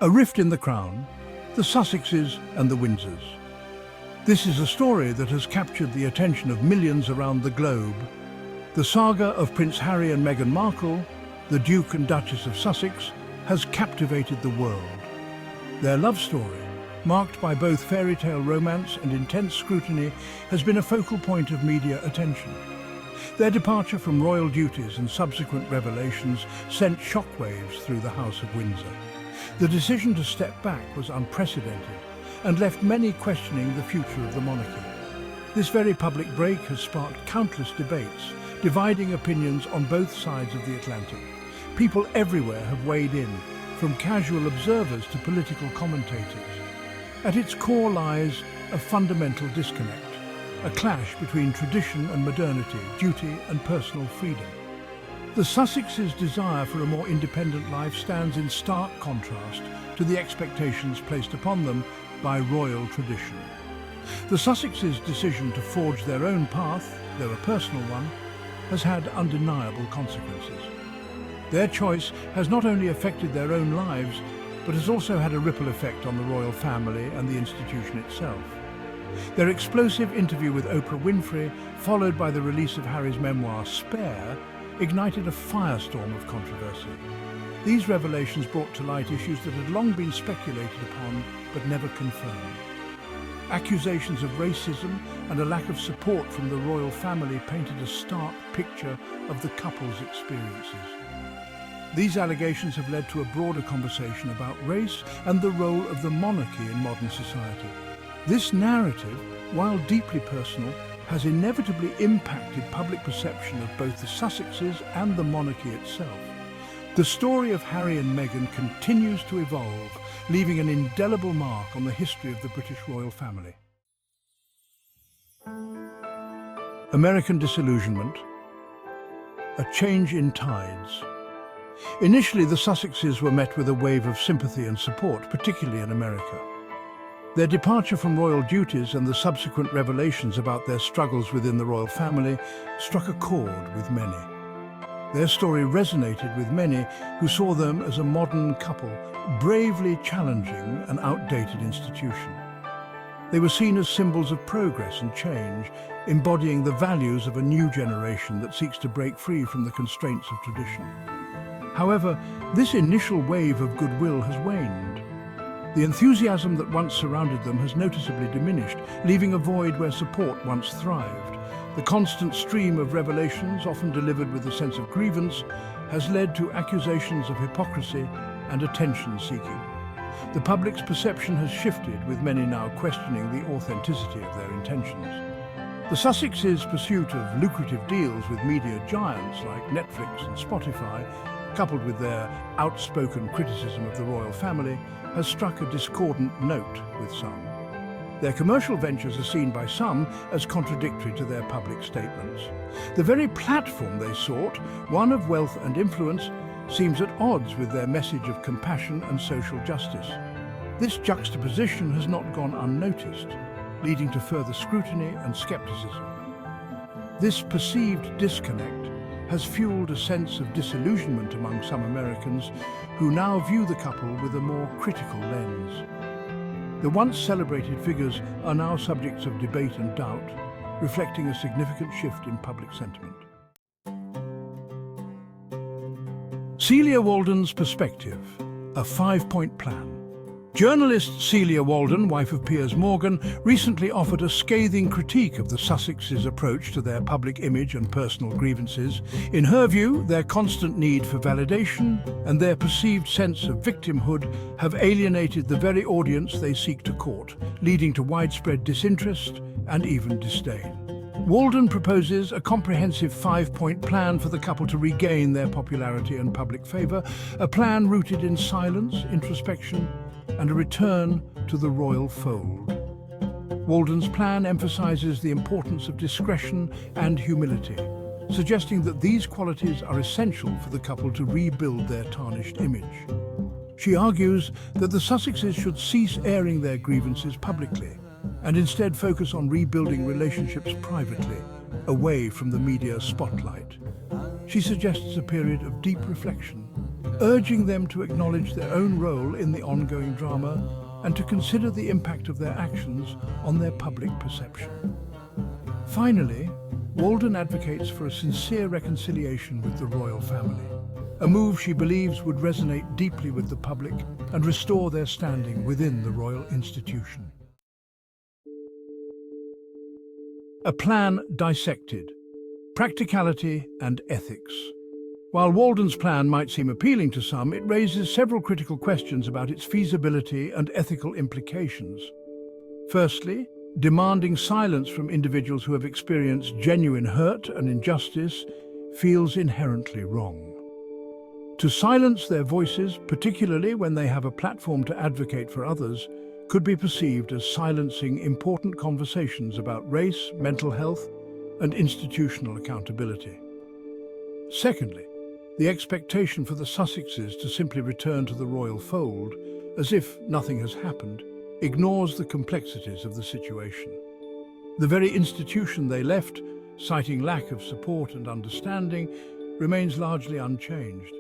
A rift in the crown, the Sussexes and the Windsors. This is a story that has captured the attention of millions around the globe. The saga of Prince Harry and Meghan Markle, the Duke and Duchess of Sussex, has captivated the world. Their love story, marked by both fairy tale romance and intense scrutiny, has been a focal point of media attention. Their departure from royal duties and subsequent revelations sent shockwaves through the House of Windsor. The decision to step back was unprecedented and left many questioning the future of the monarchy. This very public break has sparked countless debates, dividing opinions on both sides of the Atlantic. People everywhere have weighed in, from casual observers to political commentators. At its core lies a fundamental disconnect, a clash between tradition and modernity, duty and personal freedom. The Sussexes' desire for a more independent life stands in stark contrast to the expectations placed upon them by royal tradition. The Sussexes' decision to forge their own path, though a personal one, has had undeniable consequences. Their choice has not only affected their own lives, but has also had a ripple effect on the royal family and the institution itself. Their explosive interview with Oprah Winfrey, followed by the release of Harry's memoir, Spare, ignited a firestorm of controversy. These revelations brought to light issues that had long been speculated upon, but never confirmed. Accusations of racism and a lack of support from the royal family painted a stark picture of the couple's experiences. These allegations have led to a broader conversation about race and the role of the monarchy in modern society. This narrative, while deeply personal, has inevitably impacted public perception of both the Sussexes and the monarchy itself. The story of Harry and Meghan continues to evolve, leaving an indelible mark on the history of the British royal family. American disillusionment, a change in tides. Initially, the Sussexes were met with a wave of sympathy and support, particularly in America. Their departure from royal duties and the subsequent revelations about their struggles within the royal family struck a chord with many. Their story resonated with many who saw them as a modern couple, bravely challenging an outdated institution. They were seen as symbols of progress and change, embodying the values of a new generation that seeks to break free from the constraints of tradition. However, this initial wave of goodwill has waned. The enthusiasm that once surrounded them has noticeably diminished, leaving a void where support once thrived. The constant stream of revelations, often delivered with a sense of grievance, has led to accusations of hypocrisy and attention-seeking. The public's perception has shifted, with many now questioning the authenticity of their intentions. The Sussexes' pursuit of lucrative deals with media giants like Netflix and Spotify, coupled with their outspoken criticism of the royal family, has struck a discordant note with some. Their commercial ventures are seen by some as contradictory to their public statements. The very platform they sought, one of wealth and influence, seems at odds with their message of compassion and social justice. This juxtaposition has not gone unnoticed, leading to further scrutiny and skepticism. This perceived disconnect has fueled a sense of disillusionment among some Americans who now view the couple with a more critical lens. The once celebrated figures are now subjects of debate and doubt, reflecting a significant shift in public sentiment. Celia Walden's perspective, a five-point plan. Journalist Celia Walden, wife of Piers Morgan, recently offered a scathing critique of the Sussexes' approach to their public image and personal grievances. In her view, their constant need for validation and their perceived sense of victimhood have alienated the very audience they seek to court, leading to widespread disinterest and even disdain. Walden proposes a comprehensive five-point plan for the couple to regain their popularity and public favour, a plan rooted in silence, introspection, and a return to the royal fold. Walden's plan emphasises the importance of discretion and humility, suggesting that these qualities are essential for the couple to rebuild their tarnished image. She argues that the Sussexes should cease airing their grievances publicly and instead focus on rebuilding relationships privately, away from the media spotlight. She suggests a period of deep reflection, urging them to acknowledge their own role in the ongoing drama and to consider the impact of their actions on their public perception. Finally, Walden advocates for a sincere reconciliation with the royal family, a move she believes would resonate deeply with the public and restore their standing within the royal institution. A plan dissected: practicality and ethics. While Walden's plan might seem appealing to some, it raises several critical questions about its feasibility and ethical implications. Firstly, demanding silence from individuals who have experienced genuine hurt and injustice feels inherently wrong. To silence their voices, particularly when they have a platform to advocate for others, could be perceived as silencing important conversations about race, mental health, and institutional accountability. Secondly, the expectation for the Sussexes to simply return to the royal fold, as if nothing has happened, ignores the complexities of the situation. The very institution they left, citing lack of support and understanding, remains largely unchanged.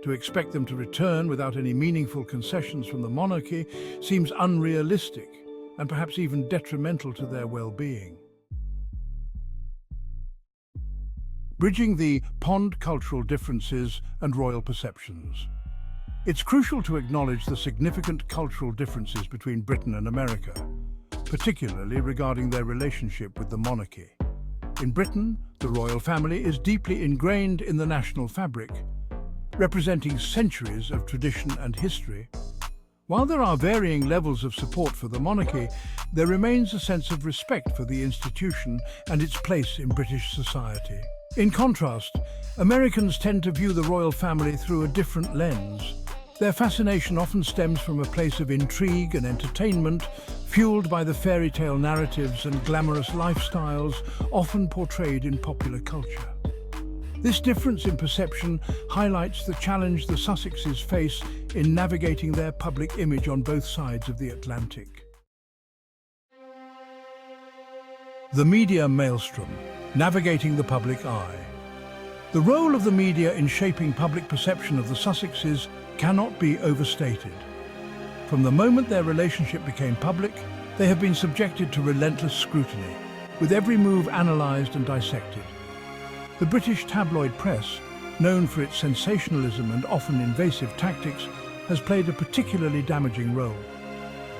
To expect them to return without any meaningful concessions from the monarchy seems unrealistic and perhaps even detrimental to their well-being. Bridging the pond cultural differences and royal perceptions. It's crucial to acknowledge the significant cultural differences between Britain and America, particularly regarding their relationship with the monarchy. In Britain, the royal family is deeply ingrained in the national fabric, representing centuries of tradition and history. While there are varying levels of support for the monarchy, there remains a sense of respect for the institution and its place in British society. In contrast, Americans tend to view the royal family through a different lens. Their fascination often stems from a place of intrigue and entertainment, fueled by the fairy tale narratives and glamorous lifestyles often portrayed in popular culture. This difference in perception highlights the challenge the Sussexes face in navigating their public image on both sides of the Atlantic. The media maelstrom: navigating the public eye. The role of the media in shaping public perception of the Sussexes cannot be overstated. From the moment their relationship became public, they have been subjected to relentless scrutiny, with every move analysed and dissected. The British tabloid press, known for its sensationalism and often invasive tactics, has played a particularly damaging role.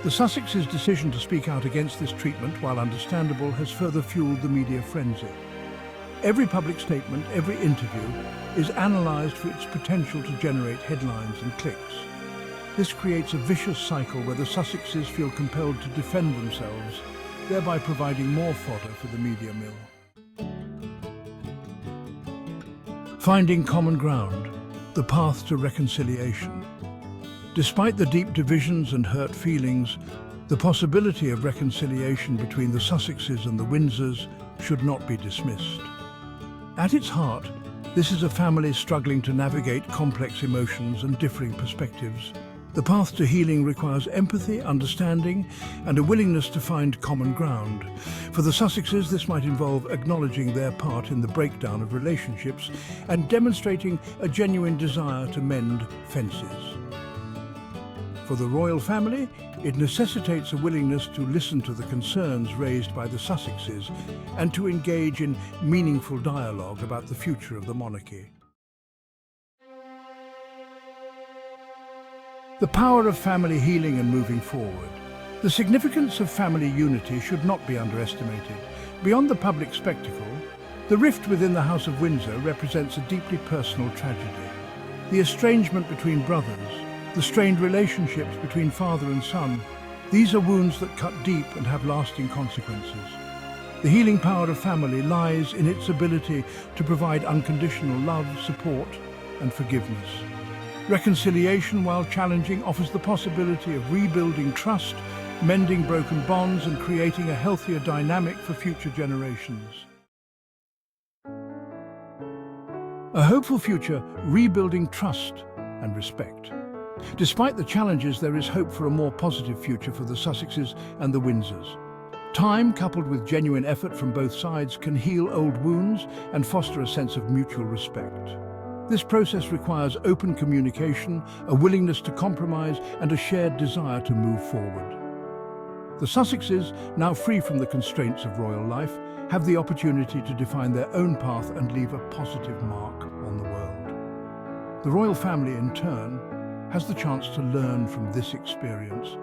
The Sussexes' decision to speak out against this treatment, while understandable, has further fueled the media frenzy. Every public statement, every interview, is analysed for its potential to generate headlines and clicks. This creates a vicious cycle where the Sussexes feel compelled to defend themselves, thereby providing more fodder for the media mill. Finding common ground: the path to reconciliation. Despite the deep divisions and hurt feelings, the possibility of reconciliation between the Sussexes and the Windsors should not be dismissed. At its heart, this is a family struggling to navigate complex emotions and differing perspectives. The path to healing requires empathy, understanding, and a willingness to find common ground. For the Sussexes, this might involve acknowledging their part in the breakdown of relationships and demonstrating a genuine desire to mend fences. For the royal family, it necessitates a willingness to listen to the concerns raised by the Sussexes and to engage in meaningful dialogue about the future of the monarchy. The power of family healing and moving forward. The significance of family unity should not be underestimated. Beyond the public spectacle, the rift within the House of Windsor represents a deeply personal tragedy. The estrangement between brothers, the strained relationships between father and son, these are wounds that cut deep and have lasting consequences. The healing power of family lies in its ability to provide unconditional love, support, and forgiveness. Reconciliation, while challenging, offers the possibility of rebuilding trust, mending broken bonds, and creating a healthier dynamic for future generations. A hopeful future: rebuilding trust and respect. Despite the challenges, there is hope for a more positive future for the Sussexes and the Windsors. Time, coupled with genuine effort from both sides, can heal old wounds and foster a sense of mutual respect. This process requires open communication, a willingness to compromise, and a shared desire to move forward. The Sussexes, now free from the constraints of royal life, have the opportunity to define their own path and leave a positive mark on the world. The royal family, in turn, has the chance to learn from this experience,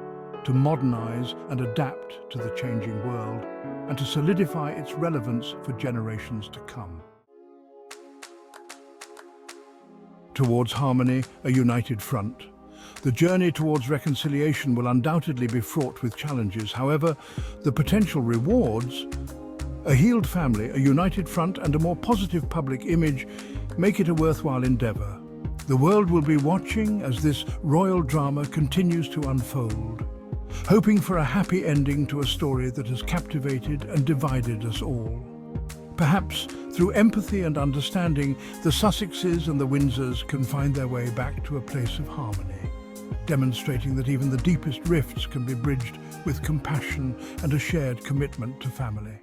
to modernize and adapt to the changing world, and to solidify its relevance for generations to come. Towards harmony, a united front. The journey towards reconciliation will undoubtedly be fraught with challenges. However, the potential rewards, a healed family, a united front, and a more positive public image make it a worthwhile endeavor. The world will be watching as this royal drama continues to unfold, hoping for a happy ending to a story that has captivated and divided us all. Perhaps through empathy and understanding, the Sussexes and the Windsors can find their way back to a place of harmony, demonstrating that even the deepest rifts can be bridged with compassion and a shared commitment to family.